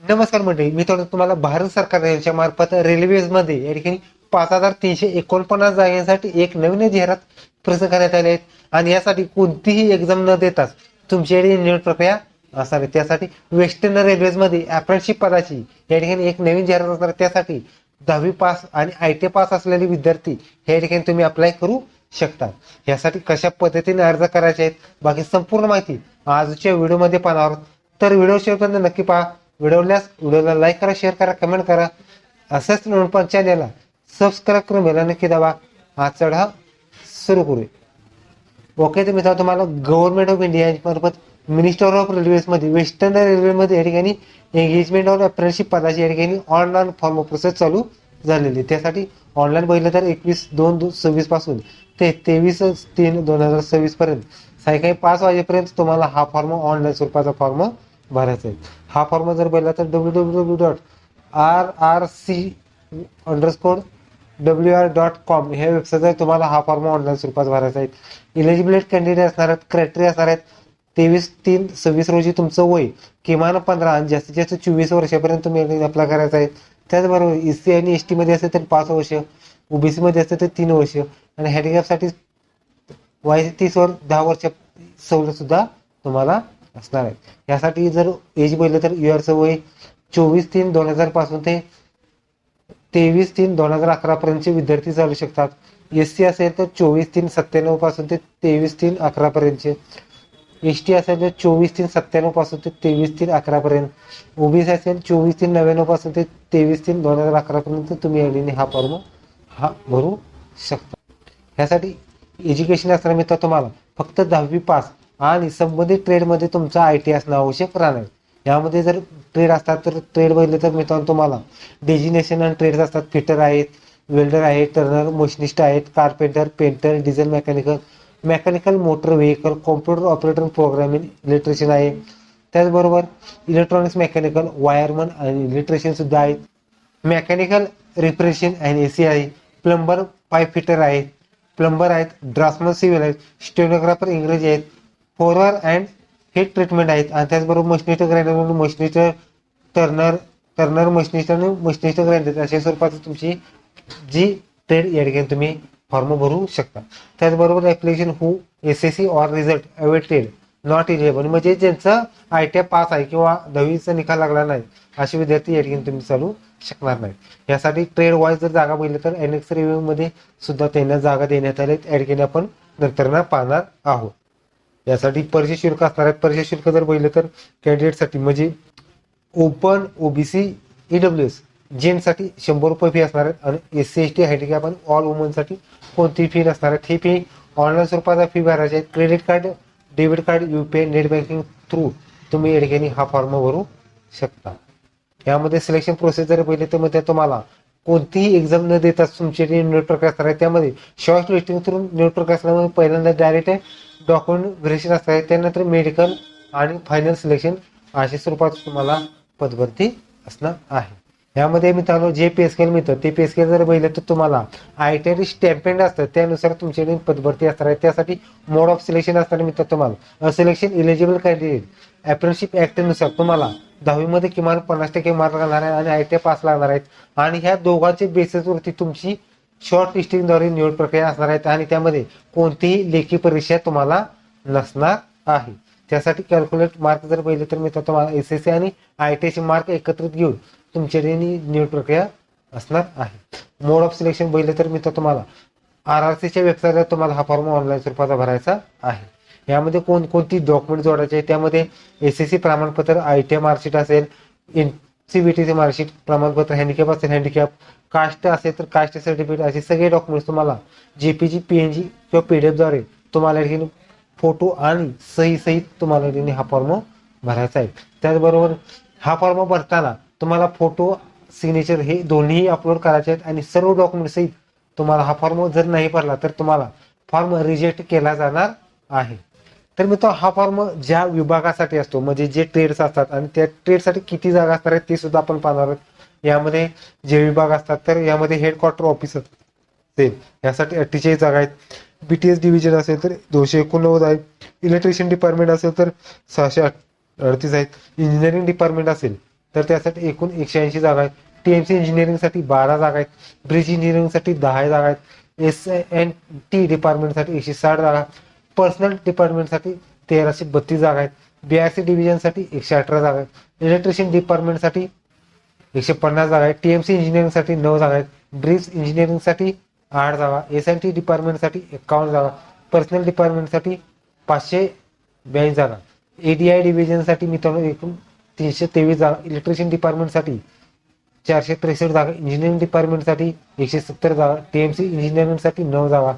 नमस्कार मंडळी, मी तुम्हाला भारत सरकार यांच्या मार्फत रेल्वेजमध्ये या ठिकाणी 5,349 जागांसाठी एक नवीन जाहिरात प्रसिद्ध करण्यात आले आहेत. आणि यासाठी कोणतीही एक्झाम न देताच तुमच्याकडे निवड प्रक्रिया असणार आहे. त्यासाठी वेस्टर्न रेल्वेजमध्ये अप्रेंटिसशिप पदाची या ठिकाणी एक नवीन जाहिरात असणार आहे. त्यासाठी 10वी पास आणि ITI पास असलेले विद्यार्थी या ठिकाणी तुम्ही अप्लाय करू शकता. यासाठी कशा पद्धतीने अर्ज करायचे आहेत, बाकी संपूर्ण माहिती आजच्या व्हिडिओमध्ये पाहणार आहोत. तर व्हिडिओ शेवटपर्यंत नक्की पहा. व्हिडिओला लाईक करा, शेअर करा, कमेंट करा. असंच नोंदपान चॅनलला सबस्क्राईब करून बेल नक्की दाबा. हा चढा सुरू करूया. ओके, तर मित्रांनो, तुम्हाला गव्हर्नमेंट ऑफ इंडिया मार्फत मिनिस्टर ऑफ रेल्वेजमध्ये वेस्टर्न रेल्वेमध्ये या ठिकाणी एंगेजमेंट ऑफ अप्रेंटिसशिप पदाची या ठिकाणी ऑनलाईन फॉर्म प्रोसेस चालू झालेली. त्यासाठी ऑनलाईन पहिलं तर 21/2/26 पासून ते 23/3/2026 पर्यंत सायंकाळी 5 वाजेपर्यंत तुम्हाला हा फॉर्म ऑनलाईन स्वरूपाचा फॉर्म भरायचा आहे. हा फॉर्म जर भरला तर www.rrc_wr.com ह्या वेबसाईटवर तुम्हाला हा फॉर्म ऑनलाईन स्वरूपात भरायचा आहे. इलिजिबिलिटी कॅन्डिडेट असणार आहेत, क्रायटेरिया असणार आहेत. 23/3/26 रोजी तुमचं वय किमान 15 आणि जास्तीत जास्त 24 वर्षापर्यंत तुम्ही अप्लाय करायचा आहे. त्याचबरोबर SC आणि ST मध्ये असेल तर 5 वर्ष, OBC मध्ये असेल तर 3 वर्ष आणि हँडिकॅपसाठी वय 30 वर 10 वर्ष सवलत सुद्धा तुम्हाला असणार आहे. यासाठी जर एज पाहिलं तर युअरचं वय 24/3/2000 पासून ते 23/3/2011 पर्यंतचे विद्यार्थी चालू शकतात. SC असेल तर 24/3/97 पासून ते 23/3/11 पर्यंतचे. ST असेल तर 24/3/97 पासून ते 23/3/11 पर्यंत. OBC असेल 24/3/99 पासून ते 23/3/2011 पर्यंत तुम्ही हा फॉर्म भरू शकता. यासाठी एज्युकेशन असणार मित्र तुम्हाला फक्त 10वी पास आणि संबंधित ट्रेडमध्ये तुमचा ITI असणं आवश्यक राहणार. यामध्ये जर ट्रेड असतात तर ट्रेड बघितलं तर मित्रांनो तुम्हाला डेजिग्नेशन आणि ट्रेड्स असतात. फिटर आहेत, वेल्डर आहेत, टर्नर, मशिनिस्ट आहेत, carpenter, painter, diesel mechanical, mechanical motor vehicle, computer operator, programming, electrician आहे. त्याचबरोबर इलेक्ट्रॉनिक्स मेकॅनिकल, वायरमन आणि इलेक्ट्रिशियन सुद्धा आहेत. मेकॅनिकल रिपरेशन आणि AC आहे. प्लंबर, पाईप फिटर आहेत, प्लंबर आहेत, ड्राफ्टमन सिव्हिल आहेत, स्टेनोग्राफर इंग्रजी आहेत, फोरवर अँड हीट ट्रीटमेंट आहेत. आणि त्याचबरोबर machinist grinder, machinist Turner machinist आणि मशिनिस्ट ग्राइंडर अशा स्वरूपाची तुमची जी ट्रेड या ठिकाणी तुम्ही फॉर्म भरू शकता. त्याचबरोबर application who SSC or result awaited not eligible म्हणजे ज्यांचं ITI पास आहे किंवा 10वीचा निकाल लागला नाही असे विद्यार्थी या ठिकाणी तुम्ही चालू शकणार नाही. यासाठी ट्रेड वाईज जर जागा बघितलं तर NX रिव्ह्यू मध्ये सुद्धा त्यांना जागा देण्यात आल्या या ठिकाणी आपण नंतर पाहणार आहोत. यासाठी परीक्षा शुल्क असणार आहे. परीक्षा शुल्क जर बघितलं तर कॅन्डिडेटसाठी म्हणजे ओपन, OBC, EWS जेंट्ससाठी 100 रुपये फी असणार आहे आणि SC ST हँडिकॅप आणि ऑल वुमनसाठी कोणती फी नसणार आहे. ही फी ऑनलाईन स्वरूपाचा फी भरायची आहे. Credit card, debit card, UPI, net banking through तुम्ही या ठिकाणी हा फॉर्म भरू शकता. यामध्ये सिलेक्शन प्रोसेस जर पहिले तर मध्ये तुम्हाला कोणतीही एक्झाम न देता तुमची निवड प्रक्रिया असणार आहे. त्यामध्ये शॉर्ट लिस्टिंग थ्रू निवड प्रक्रिया असल्यामुळे पहिल्यांदा डायरेक्ट डॉक्युमेंट व्हेरिफिकेशन असणार आहे. त्यानंतर मेडिकल आणि फायनल सिलेक्शन अशा स्वरूपात तुम्हाला पदभरती असणार आहे. यामध्ये मित्रांनो जे पे स्केल मिळतं ते पे स्केल जर बघितलं तर तुम्हाला ITI स्टॅम्पेंड असतं त्यानुसार तुमच्याकडे पदभरती असणार आहे. त्यासाठी मोड ऑफ सिलेक्शन असणार मित्र तुम्हाला selection eligible candidate apprenticeship act नुसार तुम्हाला 10वी मध्ये किमान 50% मार्क लागणार आहे आणि ITI पास लागणार आहेत. आणि ह्या दोघांच्या बेसिसवरती तुमची शॉर्ट लिस्टिंगद्वारे निवड प्रक्रिया असणार आहेत आणि त्यामध्ये कोणतीही लेखी परीक्षा तुम्हाला नसणार आहे. त्यासाठी कॅल्क्युलेट मार्क जर पाहिले तर मित्र तुम्हाला SSC आणि ITI चे मार्क एकत्रित घेऊन तुमच्याकडे निवड प्रक्रिया असणार आहे. मोड ऑफ सिलेक्शन बघितलं तर मित्र तुम्हाला RRCच्या वेबसाईटवर तुम्हाला हा फॉर्म ऑनलाईन स्वरूपाचा भरायचा आहे. यामध्ये कोणती डॉक्युमेंट जोडायचे त्यामध्ये SSC प्रमाणपत्र, ITI मार्कशीट असेल, NCVT मार्कशीट, प्रमाणपत्र, हँडिकॅप असेल हँडिकॅप, कास्ट असेल तर कास्ट सर्टिफिकेट असे सगळे डॉक्युमेंट्स तुम्हाला JPG, PNG किंवा PDF द्वारे तुम्हाला फोटो आणि सही सहित तुम्हाला हा फॉर्म भरायचा आहे. त्याचबरोबर हा फॉर्म भरताना तुम्हाला फोटो, सिग्नेचर हे दोन्ही अपलोड करायचे आहेत आणि सर्व डॉक्युमेंट सहित तुम्हाला हा फॉर्म जर नाही भरला तर तुम्हाला फॉर्म रिजेक्ट केला जाणार आहे. तर मित्र हा फॉर्म ज्या विभागासाठी असतो म्हणजे जे ट्रेड्स असतात आणि त्या ट्रेडसाठी किती जागा असणार आहेत ते सुद्धा आपण पाहणार आहोत. यामध्ये जे विभाग असतात तर यामध्ये हेडक्वार्टर ऑफिस असेल यासाठी 48 जागा आहेत. BTS डिव्हिजन असेल तर 289 आहेत. इलेक्ट्रिशियन डिपार्टमेंट असेल तर 638 आहेत. इंजिनिअरिंग डिपार्टमेंट असेल तर त्यासाठी एकूण 180 जागा आहेत. टीएमसी इंजिनिअरिंगसाठी 12 जागा आहेत. ब्रिज इंजिनिअरिंगसाठी 10 जागा आहेत. SNT डिपार्टमेंटसाठी 160 जागा, पर्सनल डिपार्टमेंटसाठी 1332 जागा आहेत. BRC डिव्हिजनसाठी 118 जागा आहेत. इलेक्ट्रिशियन डिपार्टमेंटसाठी 150 जागा आहेत. TMC इंजिनिअरिंगसाठी 9 जागा आहेत. ब्रिज इंजिनिअरिंगसाठी 8 जागा, SNT डिपार्टमेंटसाठी 51 जागा, पर्सनल डिपार्टमेंटसाठी 542 जागा, ADI डिव्हिजनसाठी मित्रांनो एकूण 323 जागा, इलेक्ट्रिशियन डिपार्टमेंटसाठी 463 जागा, इंजिनिअरिंग डिपार्टमेंटसाठी 170 जागा, TMC इंजिनिअरिंगसाठी 9 जागा,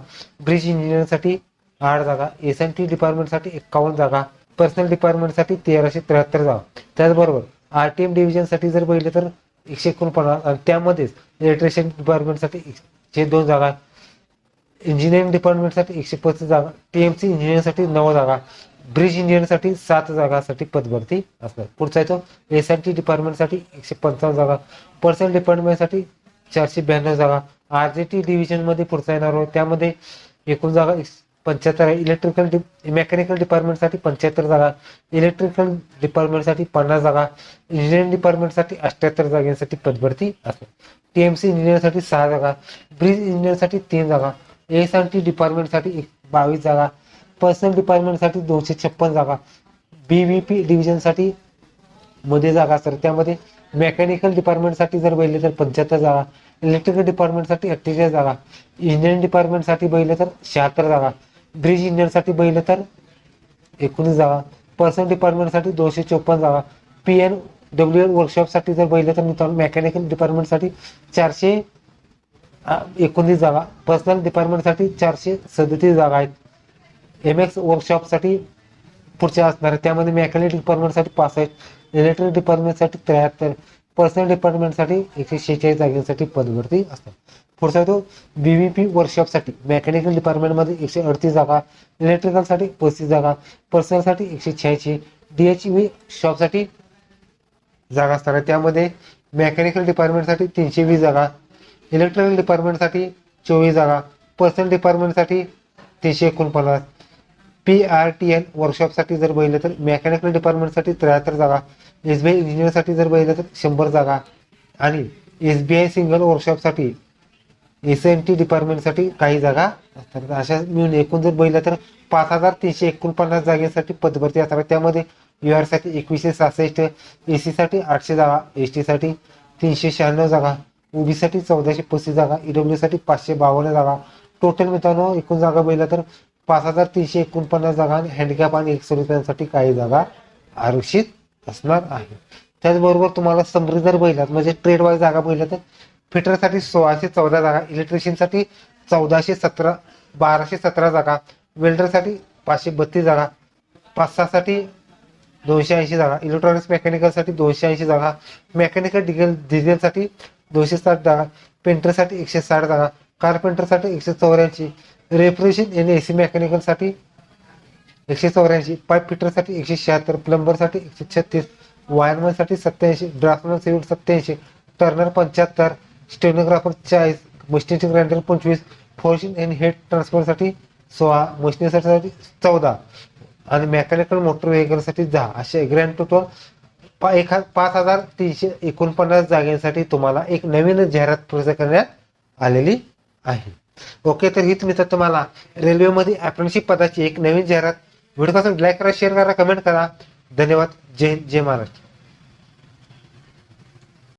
ब्रिज इंजिनिअरिंगसाठी 8 जागा, SNT डिपार्टमेंटसाठी 51 जागा, पर्सनल डिपार्टमेंटसाठी 1373 जागा. त्याचबरोबर RTM डिव्हिजनसाठी जर बघितलं तर 149 आणि त्यामध्येच इलेक्ट्रिशियन डिपार्टमेंटसाठी 102 जागा, इंजिनिअरिंग डिपार्टमेंटसाठी 135 जागा, TMC इंजिनिअरिंगसाठी 9 जागा, ब्रिज इंजिनिअरिंगसाठी 7 जागासाठी पदभरती असणार. पुढचा येतो SNT डिपार्टमेंटसाठी 155 जागा, पर्सनल डिपार्टमेंटसाठी 492 जागा, RJT डिव्हिजनमध्ये पुढचा येणार आहे त्यामध्ये एकूण जागा 75 आहे. मेकॅनिकल डिपार्टमेंटसाठी 75 जागा, इलेक्ट्रिकल डिपार्टमेंटसाठी 50 जागा, इंजिनिअरिंग डिपार्टमेंटसाठी 78 जागांसाठी पदभरती असते. TMC इंजिनिअरसाठी 6 जागा, ब्रिज इंजिनिअरसाठी 3 जागा, SNT डिपार्टमेंटसाठी 22 जागा, पर्सनल डिपार्टमेंटसाठी 256 जागा, BVP डिव्हिजनसाठी मध्ये जागा असतात त्यामध्ये मेकॅनिकल डिपार्टमेंटसाठी जर बघितले तर 75 जागा, इलेक्ट्रिकल डिपार्टमेंटसाठी 48 जागा, इंजिनिअरिंग डिपार्टमेंटसाठी बघितलं तर 76 जागा, ब्रिज इंजिनिअरसाठी बघितलं तर 19 जागा, पर्सनल डिपार्टमेंटसाठी 254 जागा, PNWL वर्कशॉपसाठी जर बघितलं तर मित्रांनो मेकॅनिकल डिपार्टमेंटसाठी 419 जागा, पर्सनल डिपार्टमेंटसाठी 437 जागा आहेत. MX वर्कशॉपसाठी पुढच्या असणार त्यामध्ये मेकॅनिकल डिपार्टमेंटसाठी 65, इलेक्ट्रिक डिपार्टमेंटसाठी 73, पर्सनल डिपार्टमेंटसाठी 146 जागांसाठी पदभरती असतात. पुढचा तो BVP वर्कशॉपसाठी मेकॅनिकल डिपार्टमेंटमध्ये 138 जागा, इलेक्ट्रिकलसाठी 35 जागा, पर्सनलसाठी 186, DHV शॉपसाठी जागा असणार त्यामध्ये मेकॅनिकल डिपार्टमेंटसाठी 320 जागा, इलेक्ट्रिकल डिपार्टमेंटसाठी 24 जागा, पर्सनल डिपार्टमेंटसाठी 349, PRTL वर्कशॉपसाठी जर बघितलं तर मेकॅनिकल डिपार्टमेंटसाठी 73 जागा, SBI इंजिनिअरसाठी जर बघितलं तर 100 जागा आणि SBI सिंगल वर्कशॉपसाठी SNT डिपार्टमेंटसाठी काही जागा असतात. अशा मिळून एकूण जर बघितलं तर 5349 जागेसाठी पदभरती असतात त्यामध्ये UR साठी 2166, AC साठी 800 जागा, ST साठी 396 जागा, OBC साठी 1435 जागा, EW साठी 552 जागा. टोटल मित्रांनो एकूण जागा बघितलं तर 5349 जागा आणि हँडिकॅप आणि एक्सर्व्हिससाठी काही जागा आरक्षित असणार आहे. त्याचबरोबर तुम्हाला समरी जर बघितलात म्हणजे ट्रेड वाईज जागा बघितल्या तर फिटरसाठी 1614 जागा, इलेक्ट्रिशियनसाठी 1217 जागा, वेल्डरसाठी 532 जागा, 5-6साठी 280 जागा, इलेक्ट्रॉनिक्स मेकॅनिकलसाठी 280 जागा, मेकॅनिकल डिझेलसाठी 260 जागा, पेंटरसाठी 160 जागा, कारपेंटरसाठी 184, रेफ्रिजरेशन आणि AC मेकॅनिकलसाठी 184, पाईप फिटरसाठी 176, प्लंबरसाठी 136, वायरमॅनसाठी 87, draftsman civil 87, turner 75, stenographer 40, machinist grinder 25, forging and head ट्रान्सफरसाठी 16, मशिनिस्टसाठी 14 आणि मेकॅनिकल मोटर व्हेकलसाठी 10 असे ग्रँड टोटल 5349 जागांसाठी तुम्हाला एक नवीन जाहिरात प्रसिद्ध करण्यात आलेली आहे. ओके, तर हीच मित्र तुम्हाला रेल्वेमध्ये अप्रेंटिसशिप पदाची एक नवीन जाहिरात. व्हिडिओ लाईक करा, शेअर करा, कमेंट करा. धन्यवाद. जय हिंद, जय महाराष्ट्र.